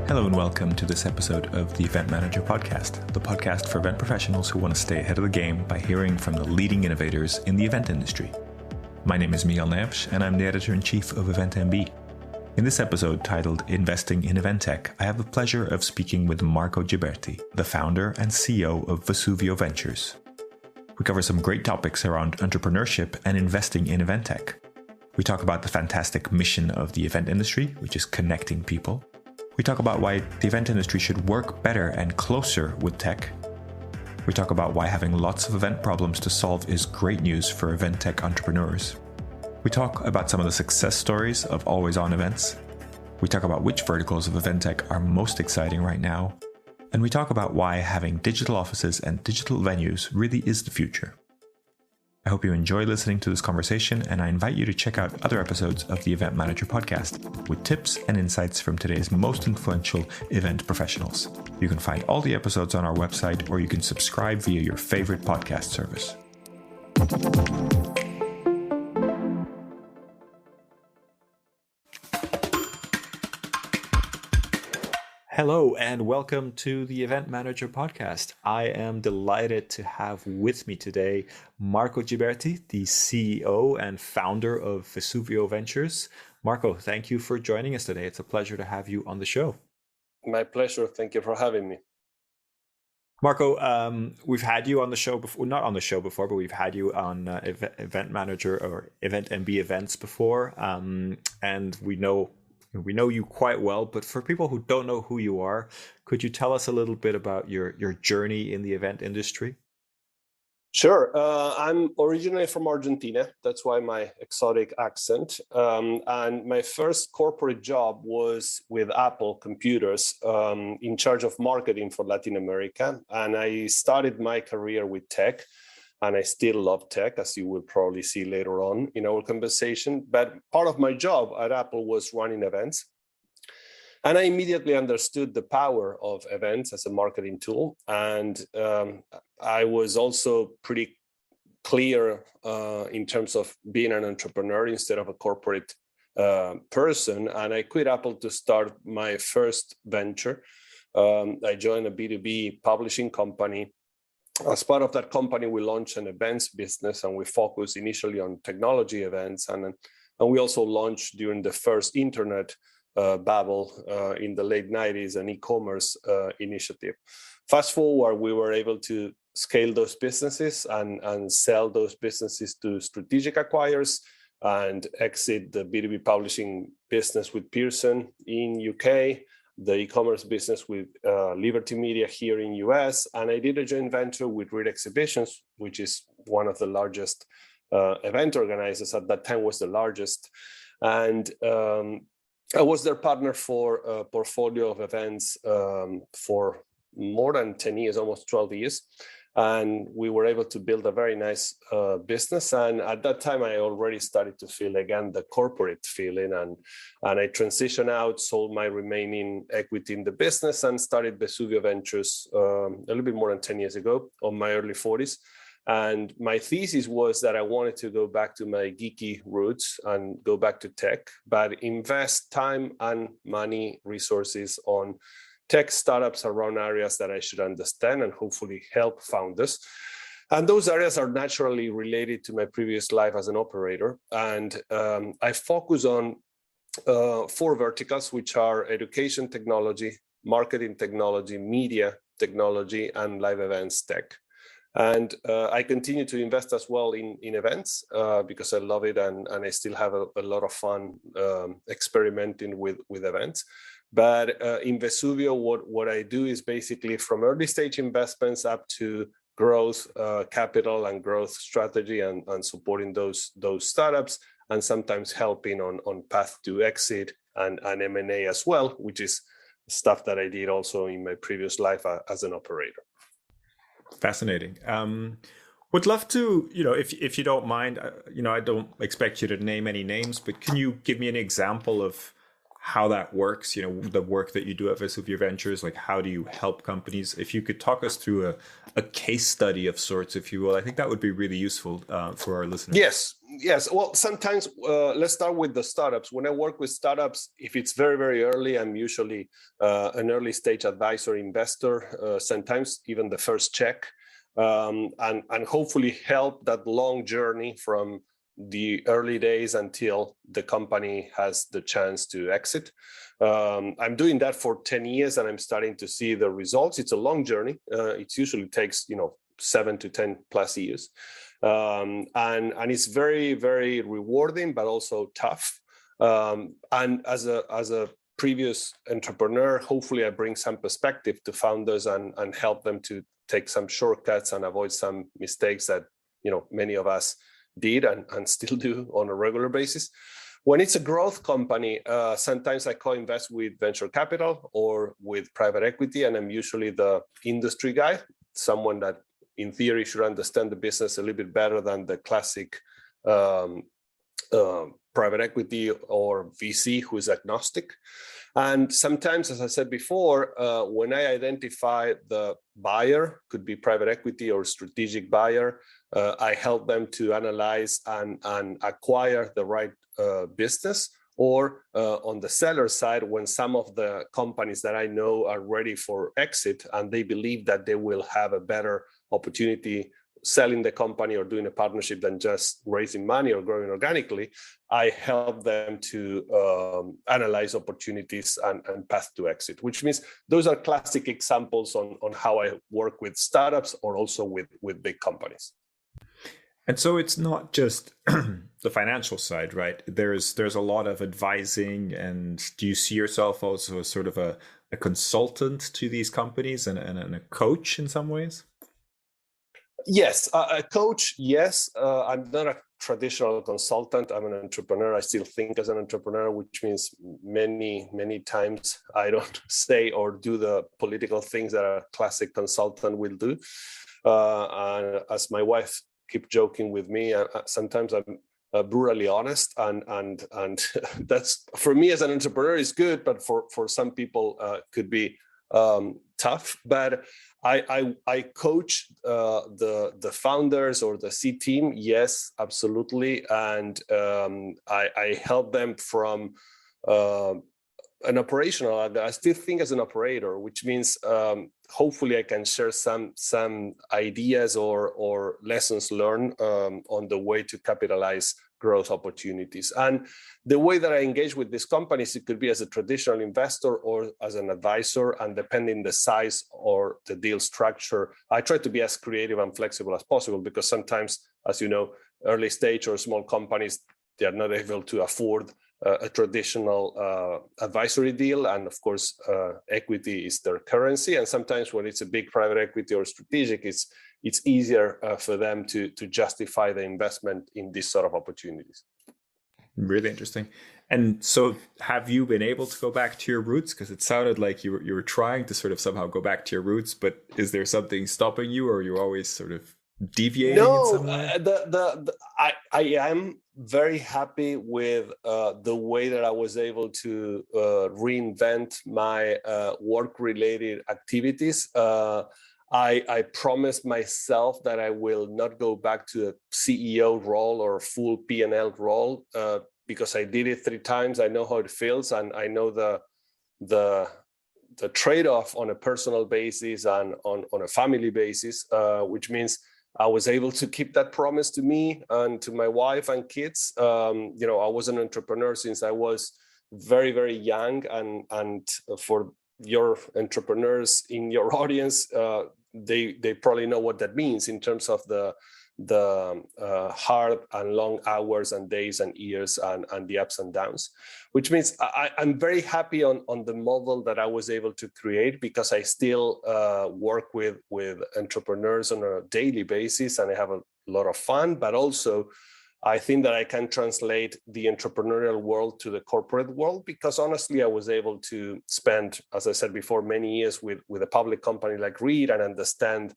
Hello and welcome to this episode of the Event Manager Podcast, the podcast for event professionals who want to stay ahead of the game by hearing from the leading innovators in the event industry. My name is Miguel Neves, and I'm the editor-in-chief of EventMB. In this episode titled Investing in Event Tech, I have the pleasure of speaking with Marco Giberti, the founder and CEO of Vesuvio Ventures. We cover some great topics around entrepreneurship and investing in event tech. We talk about the fantastic mission of the event industry, which is connecting people. We talk about why the event industry should work better and closer with tech. We talk about why having lots of event problems to solve is great news for event tech entrepreneurs. We talk about some of the success stories of always-on events. We talk about which verticals of event tech are most exciting right now. And we talk about why having digital offices and digital venues really is the future. I hope you enjoy listening to this conversation, and I invite you to check out other episodes of the Event Manager Podcast with tips and insights from today's most influential event professionals. You can find all the episodes on our website, or you can subscribe via your favorite podcast service. Hello and welcome to the Event Manager Podcast. I am delighted to have with me today Marco Giberti, the CEO and founder of Vesuvio Ventures. Marco, thank you for joining us today. It's a pleasure to have you on the show. My pleasure. Thank you for having me. Marco, we've had you on the show before, not on the show before, but we've had you on Event Manager or EventMB events before, and we know you quite well, but for people who don't know who you are, could you tell us a little bit about your journey in the event industry? Sure. I'm originally from Argentina. That's why my exotic accent. And my first corporate job was with Apple Computers, in charge of marketing for Latin America. And I started my career with tech. And I still love tech, as you will probably see later on in our conversation. But part of my job at Apple was running events. And I immediately understood the power of events as a marketing tool. And I was also pretty clear in terms of being an entrepreneur instead of a corporate person. And I quit Apple to start my first venture. I joined a B2B publishing company. As part of that company, we launched an events business, and we focused initially on technology events. And we also launched during the first internet bubble in the late 90s, an e-commerce initiative. Fast forward, we were able to scale those businesses and sell those businesses to strategic acquirers and exit the B2B publishing business with Pearson in UK, the e-commerce business with Giberti Media here in US, and I did a joint venture with Reed Exhibitions, which is one of the largest event organizers. At that time was the largest. And I was their partner for a portfolio of events for more than 10 years, almost 12 years. And we were able to build a very nice business. And at that time, I already started to feel, again, the corporate feeling. And I transitioned out, sold my remaining equity in the business, and started Vesuvio Ventures a little bit more than 10 years ago, on my early 40s. And my thesis was that I wanted to go back to my geeky roots and go back to tech, but invest time and money, resources on tech startups around areas that I should understand and hopefully help founders. And those areas are naturally related to my previous life as an operator. And I focus on 4 verticals, which are education technology, marketing technology, media technology, and live events tech. And I continue to invest as well in events because I love it, and I still have a lot of fun experimenting with events. But in Vesuvio, what I do is basically from early stage investments up to growth capital and growth strategy and supporting those startups, and sometimes helping on path to exit and M&A as well, which is stuff that I did also in my previous life as an operator. Fascinating. Would love to, if you don't mind, I don't expect you to name any names, but can you give me an example of how that works, the work that you do at Vesuvio Ventures? Like, how do you help companies? If you could talk us through a case study of sorts, if you will, I think that would be really useful for our listeners. Yes. Well, sometimes let's start with the startups. When I work with startups, if it's very, very early, I'm usually an early stage advisor, investor, sometimes even the first check, and hopefully help that long journey from the early days until the company has the chance to exit. I'm doing that for 10 years and I'm starting to see the results. It's a long journey. It usually takes, 7 to 10 plus years. And it's very, very rewarding, but also tough. And as a previous entrepreneur, hopefully I bring some perspective to founders and help them to take some shortcuts and avoid some mistakes that many of us did and still do on a regular basis. When it's a growth company, sometimes I co-invest with venture capital or with private equity, and I'm usually the industry guy, someone that in theory should understand the business a little bit better than the classic private equity or VC who is agnostic. And sometimes, as I said before, when I identify the buyer, could be private equity or strategic buyer, I help them to analyze and acquire the right business. Or on the seller side, when some of the companies that I know are ready for exit and they believe that they will have a better opportunity selling the company or doing a partnership than just raising money or growing organically, I help them to analyze opportunities and path to exit, which means those are classic examples on how I work with startups or also with big companies. And so it's not just the financial side, right? There's a lot of advising, and do you see yourself also as sort of a consultant to these companies and a coach in some ways? Yes, a coach, yes. I'm not a traditional consultant. I'm an entrepreneur. I still think as an entrepreneur, which means many, many times I don't say or do the political things that a classic consultant will do. And as my wife keep joking with me, sometimes I'm brutally honest, and that's, for me as an entrepreneur, is good, but for some people could be tough. But I coach the founders or the C team, yes, absolutely, and I help them from an operational. I still think as an operator, which means hopefully I can share some ideas or lessons learned on the way to capitalize growth opportunities. And the way that I engage with these companies, it could be as a traditional investor or as an advisor, and depending the size or the deal structure, I try to be as creative and flexible as possible, because sometimes, as you know, early stage or small companies, they are not able to afford a traditional advisory deal, and of course equity is their currency. And sometimes when it's a big private equity or strategic, it's easier for them to justify the investment in this sort of opportunities. Really interesting. And so have you been able to go back to your roots? Because it sounded like you were trying to sort of somehow go back to your roots, but is there something stopping you, or are you always sort of deviating in some way? I am very happy with the way that I was able to reinvent my work-related activities. I promised myself that I will not go back to a CEO role or full P&L role because I did it 3 times. I know how it feels, and I know the trade-off on a personal basis and on a family basis, which means I was able to keep that promise to me and to my wife and kids. I was an entrepreneur since I was very, very young, and for your entrepreneurs in your audience, they probably know what that means in terms of the hard and long hours and days and years and the ups and downs, which means I'm very happy on the model that I was able to create, because I still work with entrepreneurs on a daily basis and I have a lot of fun, but also I think that I can translate the entrepreneurial world to the corporate world, because honestly, I was able to spend, as I said before, many years with a public company like Reed and understand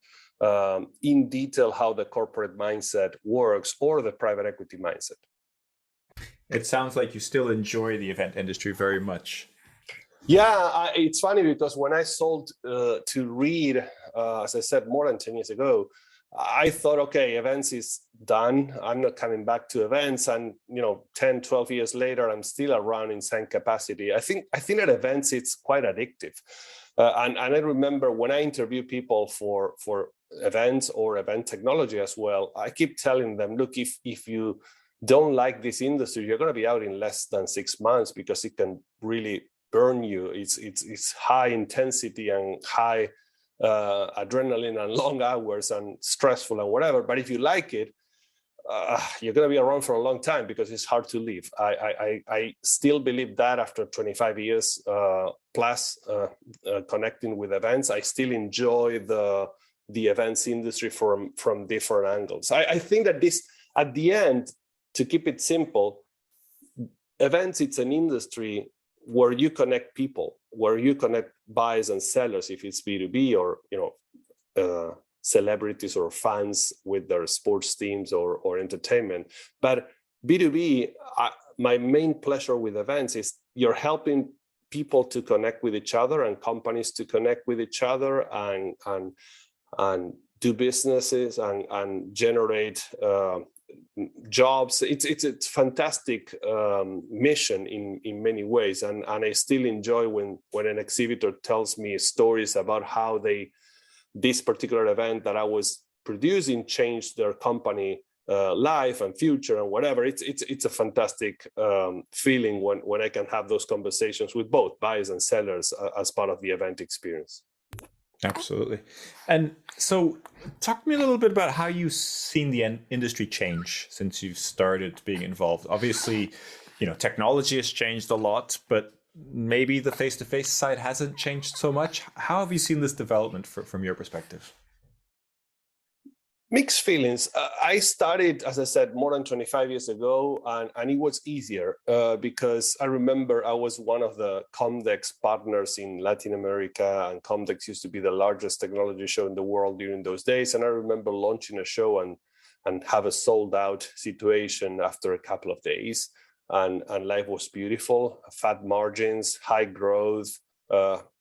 in detail how the corporate mindset works, or the private equity mindset. It sounds like you still enjoy the event industry very much. Yeah, it's funny because when I sold to Reed, as I said, more than 10 years ago, I thought, okay, events is done. I'm not coming back to events. And 10, 12 years later, I'm still around in same capacity. I think at events, it's quite addictive. And I remember when I interview people for events or event technology as well, I keep telling them, look, if you don't like this industry, you're going to be out in less than 6 months because it can really burn you. It's high intensity and high adrenaline and long hours and stressful and whatever. But if you like it, you're going to be around for a long time because it's hard to leave. I still believe that after 25 years plus connecting with events, I still enjoy the events industry from different angles. I think that this, at the end, to keep it simple, events, it's an industry where you connect people, where you connect buyers and sellers, if it's B2B or celebrities or fans with their sports teams or entertainment. But B2B, my main pleasure with events is you're helping people to connect with each other and companies to connect with each other and do businesses and generate jobs. It's a fantastic mission in many ways, and I still enjoy when an exhibitor tells me stories about how this particular event that I was producing changed their company life and future and whatever. It's a fantastic feeling when I can have those conversations with both buyers and sellers as part of the event experience. Absolutely. And so talk to me a little bit about how you've seen the industry change since you've started being involved. Obviously, technology has changed a lot, but maybe the face-to-face side hasn't changed so much. How have you seen this development from your perspective? Mixed feelings. I started, as I said, more than 25 years ago, and it was easier because I remember I was one of the Comdex partners in Latin America, and Comdex used to be the largest technology show in the world during those days. And I remember launching a show and have a sold out situation after a couple of days. And life was beautiful, fat margins, high growth,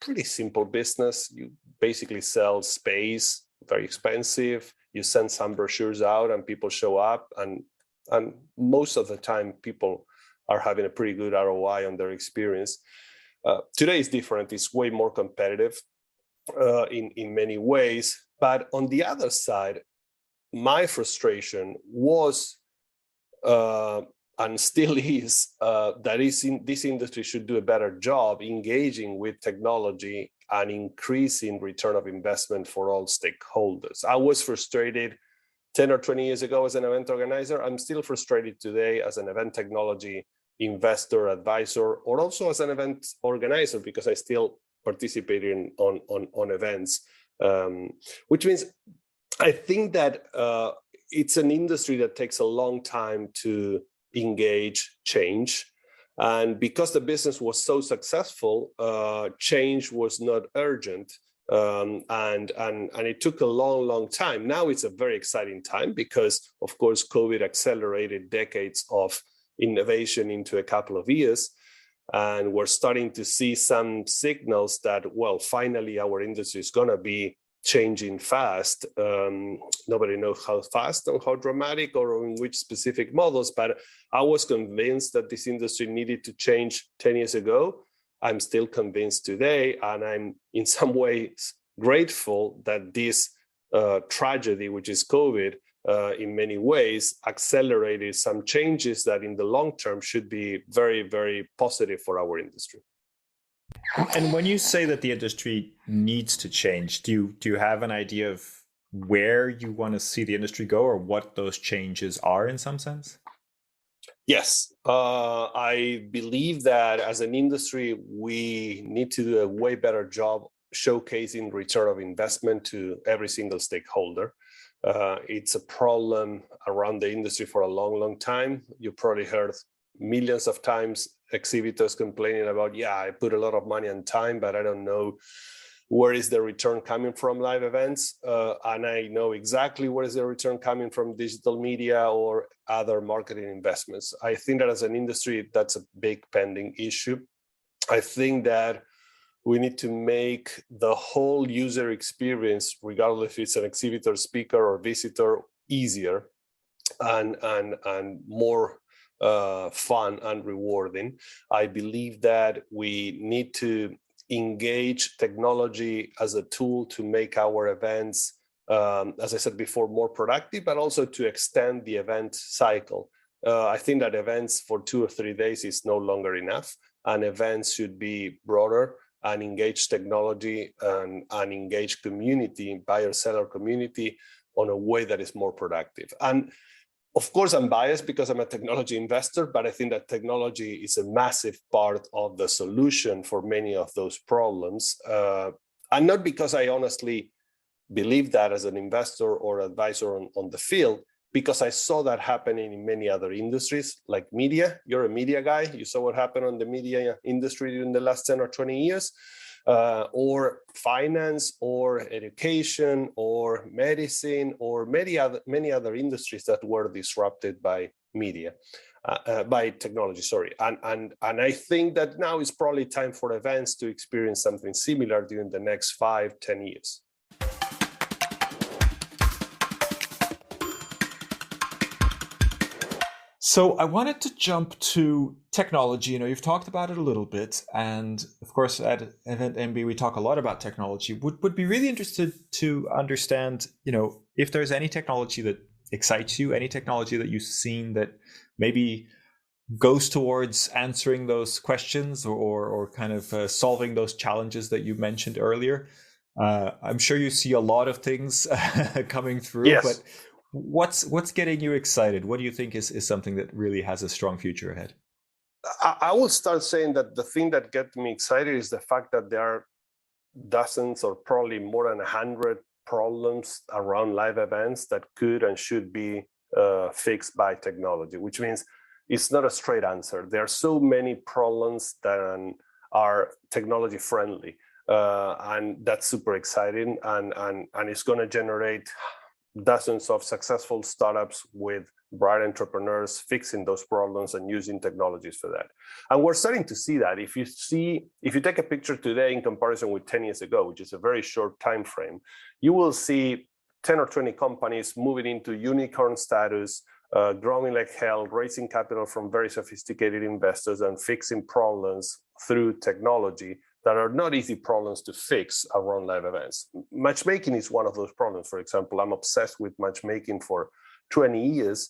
pretty simple business. You basically sell space, very expensive. You send some brochures out and people show up, and most of the time people are having a pretty good ROI on their experience. Today is different. It's way more competitive in many ways. But on the other side, my frustration was and still is that this industry should do a better job engaging with technology and increasing return of investment for all stakeholders. I was frustrated 10 or 20 years ago as an event organizer. I'm still frustrated today as an event technology investor, advisor, or also as an event organizer because I still participate on events, which means I think that it's an industry that takes a long time to engage change. And because the business was so successful, change was not urgent. And it took a long time. Now it's a very exciting time because, of course, COVID accelerated decades of innovation into a couple of years. And we're starting to see some signals that, well, finally, our industry is going to be changing fast. Nobody knows how fast and how dramatic or in which specific models, but I was convinced that this industry needed to change 10 years ago. I'm still convinced today, and I'm in some ways grateful that this tragedy, which is COVID, in many ways accelerated some changes that in the long term should be very, very positive for our industry. And when you say that the industry needs to change, do you have an idea of where you want to see the industry go or what those changes are in some sense? Yes, I believe that as an industry, we need to do a way better job showcasing return of investment to every single stakeholder. It's a problem around the industry for a long time. You probably heard millions of times exhibitors complaining about, I put a lot of money and time, but I don't know where is the return coming from live events. And I know exactly where is the return coming from digital media or other marketing investments. I think that as an industry, that's a big pending issue. I think that We need to make the whole user experience, regardless if it's an exhibitor, speaker, or visitor, easier and more fun and rewarding. I believe that we need to engage technology as a tool to make our events, as I said before, more productive, but also to extend the event cycle. I think that events for 2 or 3 days is no longer enough, and events should be broader and engage technology and engage community, buyer-seller community, on a way that is more productive. And of course, I'm biased because I'm a technology investor, but I think that technology is a massive part of the solution for many of those problems. And not because I honestly believe that as an investor or advisor on the field, because I saw that happening in many other industries, like media. You're a media guy. You saw what happened on the media industry during the last 10 or 20 years, or finance, or education, or medicine, or many other industries that were disrupted by media, by technology, sorry. And I think that now is probably time for events to experience something similar during the next 5-10 years. So I wanted to jump to technology. You've talked about it a little bit, and of course at Event MB we talk a lot about technology. Would be really interested to understand, if there's any technology that excites you, any technology that you've seen that maybe goes towards answering those questions or kind of solving those challenges that you mentioned earlier. I'm sure you see a lot of things coming through, yes. But what's getting you excited? What do you think is something that really has a strong future ahead? I will start saying that the thing that gets me excited is the fact that there are dozens or probably more than 100 problems around live events that could and should be fixed by technology, which means it's not a straight answer. There are so many problems that are technology friendly, and that's super exciting, and it's going to generate dozens of successful startups with bright entrepreneurs fixing those problems and using technologies for that. And we're starting to see that. If you take a picture today in comparison with 10 years ago, which is a very short time frame, you will see 10 or 20 companies moving into unicorn status, growing like hell, raising capital from very sophisticated investors and fixing problems through technology that are not easy problems to fix around live events. Matchmaking is one of those problems. For example, I'm obsessed with matchmaking for 20 years.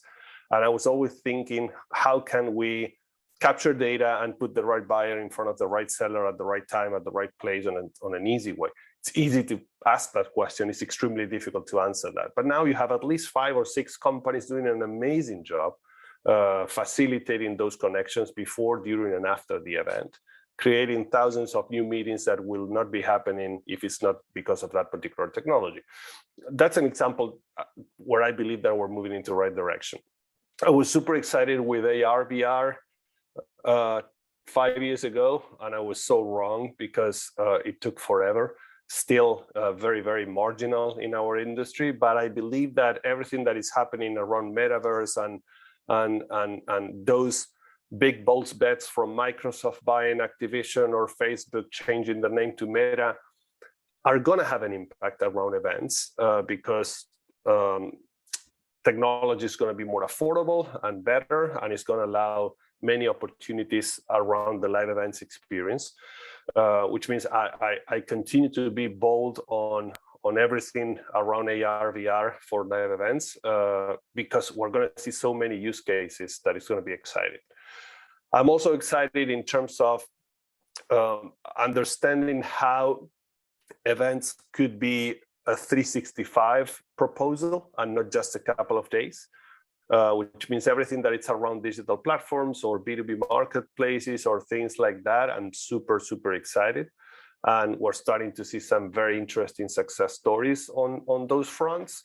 And I was always thinking, how can we capture data and put the right buyer in front of the right seller at the right time, at the right place, on an easy way? It's easy to ask that question. It's extremely difficult to answer that. But now you have at least 5 or 6 companies doing an amazing job facilitating those connections before, during, and after the event, creating thousands of new meetings that will not be happening if it's not because of that particular technology. That's an example where I believe that we're moving into the right direction. I was super excited with AR, VR 5 years ago, and I was so wrong because it took forever. Still very, very marginal in our industry, but I believe that everything that is happening around metaverse and those big bold bets from Microsoft buying Activision or Facebook changing the name to Meta are going to have an impact around events because technology is going to be more affordable and better, and it's going to allow many opportunities around the live events experience, which means I continue to be bold on everything around AR, VR for live events because we're going to see so many use cases that it's going to be exciting. I'm also excited in terms of understanding how events could be a 365 proposal and not just a couple of days, which means everything that it's around digital platforms or B2B marketplaces or things like that. I'm super, super excited. And we're starting to see some very interesting success stories on those fronts,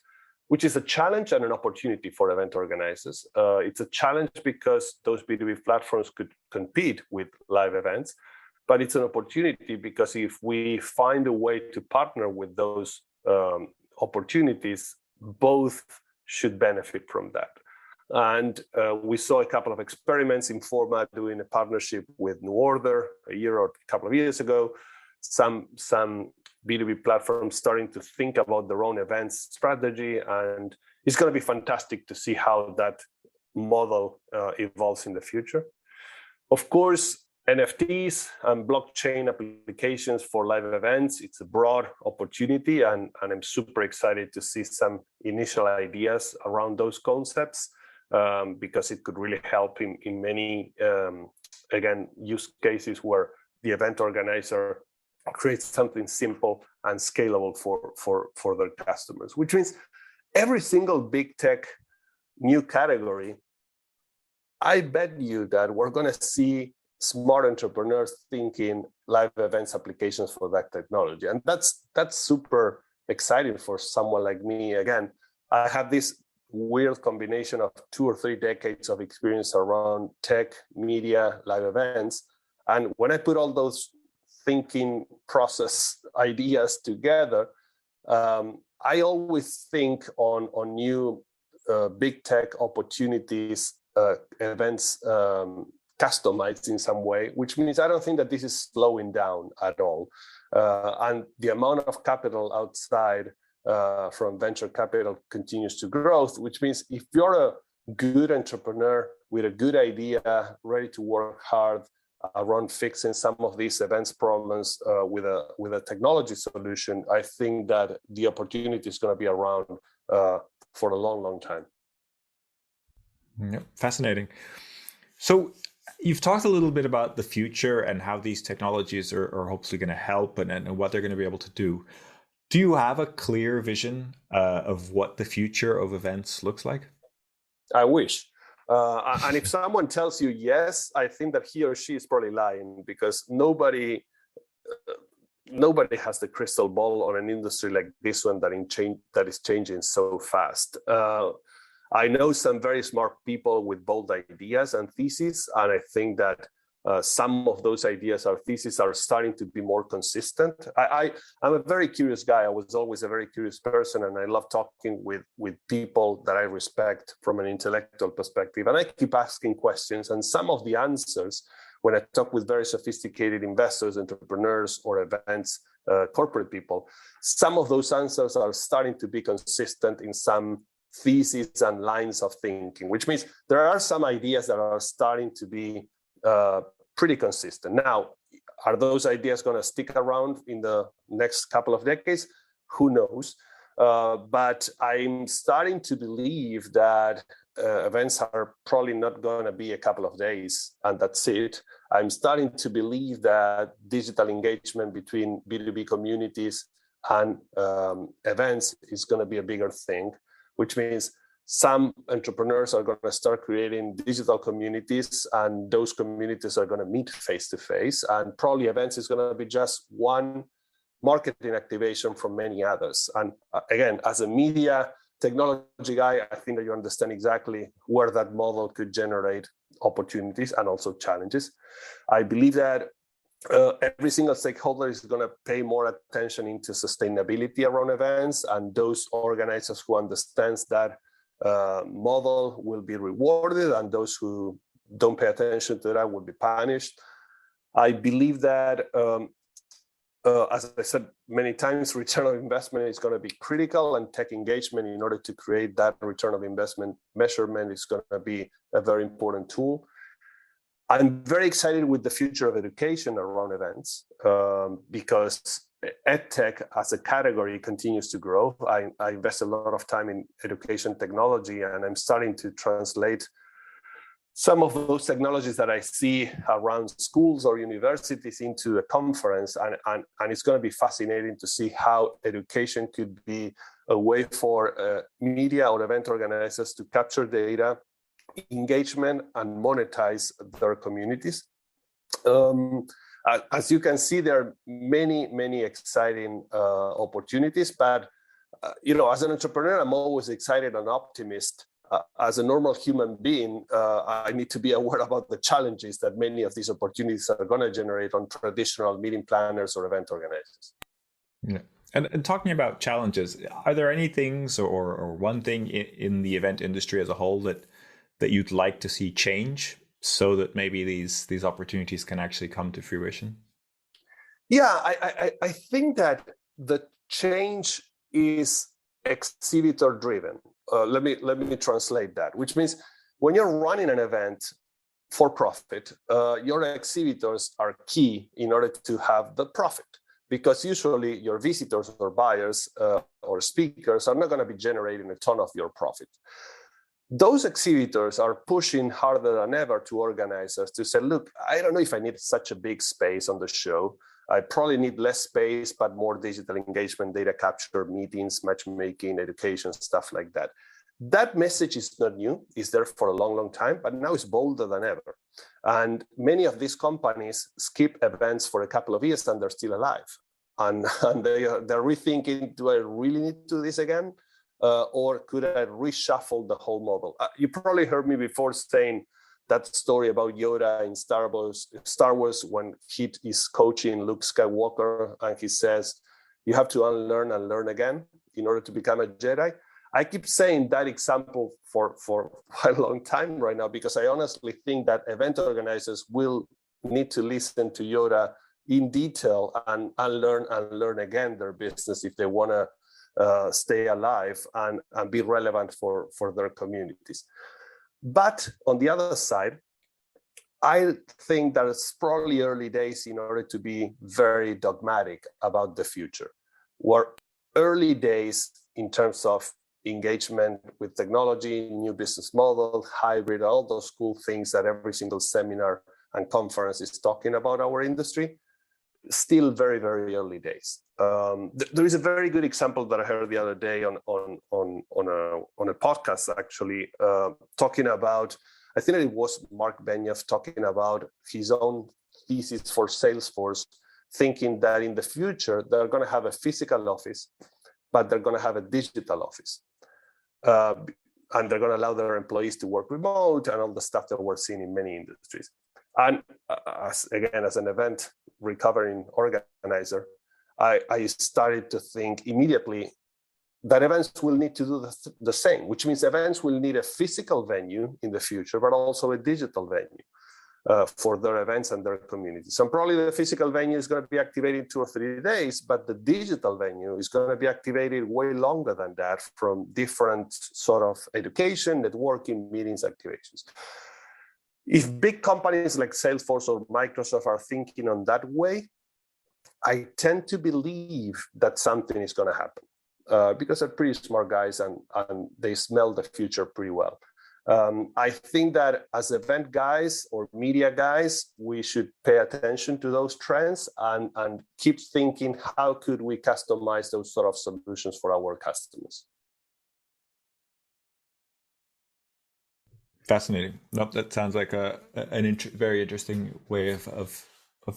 which is a challenge and an opportunity for event organizers. It's a challenge because those B2B platforms could compete with live events, but it's an opportunity because if we find a way to partner with those opportunities, both should benefit from that. And we saw a couple of experiments in Forma doing a partnership with New Order a year or a couple of years ago. some B2B platforms starting to think about their own events strategy, and it's going to be fantastic to see how that model evolves in the future. Of course, NFTs and blockchain applications for live events, it's a broad opportunity, and I'm super excited to see some initial ideas around those concepts, because it could really help in many, again, use cases where the event organizer creates something simple and scalable for their customers, which means every single big tech new category, I bet you that we're going to see smart entrepreneurs thinking live events applications for that technology. And that's super exciting for someone like me. Again, I have this weird combination of 2 or 3 decades of experience around tech, media, live events. And when I put all those thinking process ideas together, I always think on new big tech opportunities, events customized in some way, which means I don't think that this is slowing down at all. And the amount of capital outside from venture capital continues to grow, which means if you're a good entrepreneur with a good idea, ready to work hard around fixing some of these events problems with a technology solution, I think that the opportunity is going to be around for a long, long time. Yeah, fascinating. So you've talked a little bit about the future and how these technologies are hopefully going to help and what they're going to be able to do. Do you have a clear vision of what the future of events looks like? I wish. And if someone tells you yes, I think that he or she is probably lying, because nobody has the crystal ball on an industry like this one that is changing so fast. I know some very smart people with bold ideas and theses, and I think that some of those ideas or theses are starting to be more consistent. I'm a very curious guy. I was always a very curious person, and I love talking with people that I respect from an intellectual perspective. And I keep asking questions, and some of the answers, when I talk with very sophisticated investors, entrepreneurs, or events, corporate people, some of those answers are starting to be consistent in some theses and lines of thinking, which means there are some ideas that are starting to be pretty consistent. Now, are those ideas going to stick around in the next couple of decades? Who knows? But I'm starting to believe that events are probably not going to be a couple of days and that's it. I'm starting to believe that digital engagement between B2B communities and events is going to be a bigger thing, which means some entrepreneurs are going to start creating digital communities, and those communities are going to meet face to face. And probably events is going to be just one marketing activation from many others. And again, as a media technology guy, I think that you understand exactly where that model could generate opportunities and also challenges. I believe that every single stakeholder is going to pay more attention into sustainability around events, and those organizers who understands that model will be rewarded, and those who don't pay attention to that will be punished. I believe that, as I said many times, return on investment is going to be critical, and tech engagement in order to create that return of investment measurement is going to be a very important tool. I'm very excited with the future of education around events because EdTech as a category continues to grow. I invest a lot of time in education technology, and I'm starting to translate some of those technologies that I see around schools or universities into a conference. And it's going to be fascinating to see how education could be a way for media or event organizers to capture data, engagement, and monetize their communities. As you can see, there are many exciting opportunities, but as an entrepreneur, I'm always excited and optimist. As a normal human being, I need to be aware about the challenges that many of these opportunities are going to generate on traditional meeting planners or event organizers. Yeah. And talking about challenges, are there any things or one thing in the event industry as a whole that you'd like to see change so that maybe these opportunities can actually come to fruition? Yeah, I think that the change is exhibitor driven. Let me translate that, which means when you're running an event for profit, your exhibitors are key in order to have the profit, because usually your visitors or buyers or speakers are not going to be generating a ton of your profit. Those exhibitors are pushing harder than ever to organizers to say, look, I don't know if I need such a big space on the show. I probably need less space, but more digital engagement, data capture, meetings, matchmaking, education, stuff like that. That message is not new. It's there for a long, long time, but now it's bolder than ever. And many of these companies skip events for a couple of years and they're still alive. And they're rethinking, do I really need to do this again? Or could I reshuffle the whole model? You probably heard me before saying that story about Yoda in Star Wars when he is coaching Luke Skywalker and he says, you have to unlearn and learn again in order to become a Jedi. I keep saying that example for a long time right now, because I honestly think that event organizers will need to listen to Yoda in detail and learn again their business if they want to stay alive and be relevant for their communities. But on the other side, I think that it's probably early days in order to be very dogmatic about the future. We're early days in terms of engagement with technology, new business model, hybrid, all those cool things that every single seminar and conference is talking about our industry. Still very, very early days. There is a very good example that I heard the other day on a podcast, actually, talking about, I think it was Mark Benioff talking about his own thesis for Salesforce, thinking that in the future, they're going to have a physical office, but they're going to have a digital office. And they're going to allow their employees to work remote and all the stuff that we're seeing in many industries. And as an event recovering organizer, I started to think immediately that events will need to do the same, which means events will need a physical venue in the future, but also a digital venue for their events and their communities. And probably the physical venue is going to be activated in 2 or 3 days, but the digital venue is going to be activated way longer than that from different sort of education, networking, meetings, activations. If big companies like Salesforce or Microsoft are thinking on that way, I tend to believe that something is going to happen because they're pretty smart guys and they smell the future pretty well. I think that as event guys or media guys, we should pay attention to those trends and keep thinking, how could we customize those sort of solutions for our customers? Fascinating. Nope, that sounds like a very interesting way of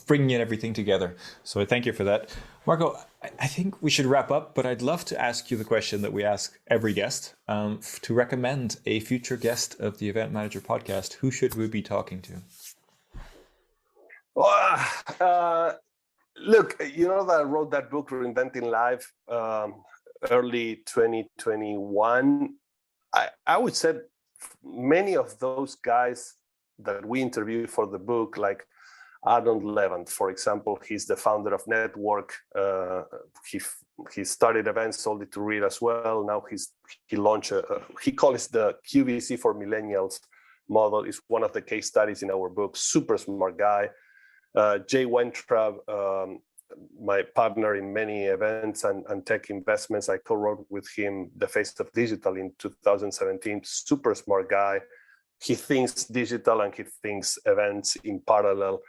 bringing in everything together. So I thank you for that. Marco, I think we should wrap up, but I'd love to ask you the question that we ask every guest, to recommend a future guest of the Event Manager podcast. Who should we be talking to? Look, you know that I wrote that book, Reinventing Life, early 2021. I would say many of those guys that we interviewed for the book, like Adam Levant, for example, he's the founder of Network. He started events, sold it to Reed as well. Now he launched he calls it the QVC for Millennials model. It's one of the case studies in our book. Super smart guy. Jay Wentrub, my partner in many events and tech investments. I co-wrote with him The Face of Digital in 2017. Super smart guy. He thinks digital and he thinks events in parallel,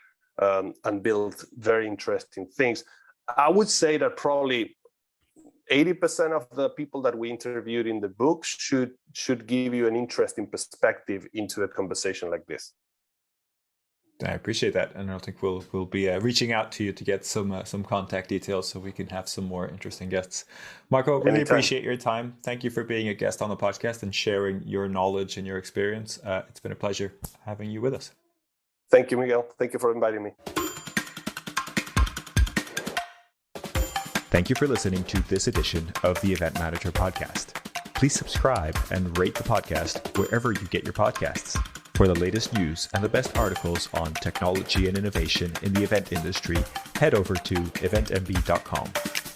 and build very interesting things. I would say that probably 80% of the people that we interviewed in the book should give you an interesting perspective into a conversation like this. I appreciate that, and I think we'll be reaching out to you to get some contact details so we can have some more interesting guests. Marco, really appreciate your time. Thank you for being a guest on the podcast and sharing your knowledge and your experience. It's been a pleasure having you with us. Thank you, Miguel. Thank you for inviting me. Thank you for listening to this edition of the Event Manager podcast. Please subscribe and rate the podcast wherever you get your podcasts. For the latest news and the best articles on technology and innovation in the event industry, head over to eventmb.com.